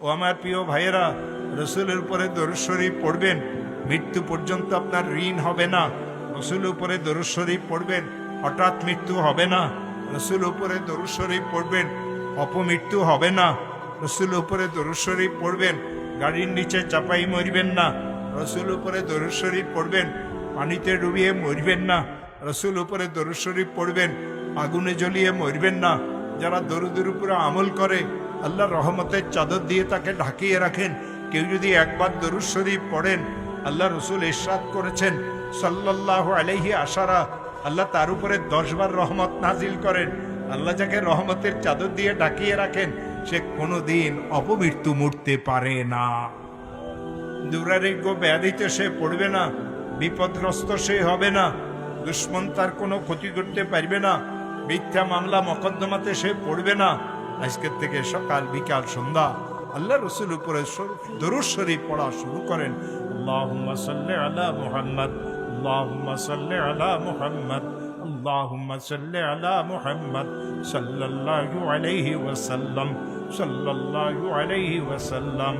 ও আমার প্রিয় ভাইয়েরা, রসুলের উপরে দরুদ শরীফ পড়বেন, মৃত্যু পর্যন্ত আপনার ঋণ হবে না। রসুলের উপরে দরুদ শরীফ পড়বেন, হঠাৎ মৃত্যু হবে না। রসুলের উপরে দরুদ শরীফ পড়বেন, অপমৃত্যু হবে না। রসুলের উপরে দরুদ শরীফ পড়বেন, গাড়ির নিচে চাপাই মরবেন না। রসুলের উপরে দরুদ শরীফ পড়বেন, পানিতে ডুবিয়ে মরবেন না। রসুল উপরে দরুদ শরীফ পড়বেন, আগুনে জ্বলিয়ে মরবেন না। যারা দরুদের উপরে আমল করে, আল্লাহর রহমতের চাদর দিয়ে তাকে ঢাকিয়ে রাখেন। কেউ যদি একবার দরুদ শরীফ পড়েন, আল্লাহ রসুল ইরশাদ করেছেন সাল্লাল্লাহু আলাইহি আশারা, আল্লাহ তার উপরে 10 বার রহমত নাজিল করেন। আল্লাহ যাকে রহমতের চাদর দিয়ে ঢাকিয়ে রাখেন, সে কোনোদিন অপমৃত্যু মরতে পারে না। দুরারোগ্য ব্যাধিতে সে পড়বে না, বিপদগ্রস্ত সে হবে না, দুশ্মন তার কোনো ক্ষতি করতে পারবে না, মিথ্যা মামলা মকদ্দমাতে সে পড়বে না। আজকের থেকে সকাল বিকাল সন্ধ্যা আল্লাহ রসুল উপরে দরুদ শরীফ পড়া শুরু করেন। আল্লাহুম্মা সাল্লি আলা মুহাম্মদ, আল্লাহুম্মা সাল্লি আলা মুহাম্মদ, আল্লাহুম্মা সাল্লি আলা মুহাম্মদ সাল্লাল্লাহু আলাইহি ওয়াসাল্লাম, সাল্লাল্লাহু আলাইহি ওয়াসাল্লাম।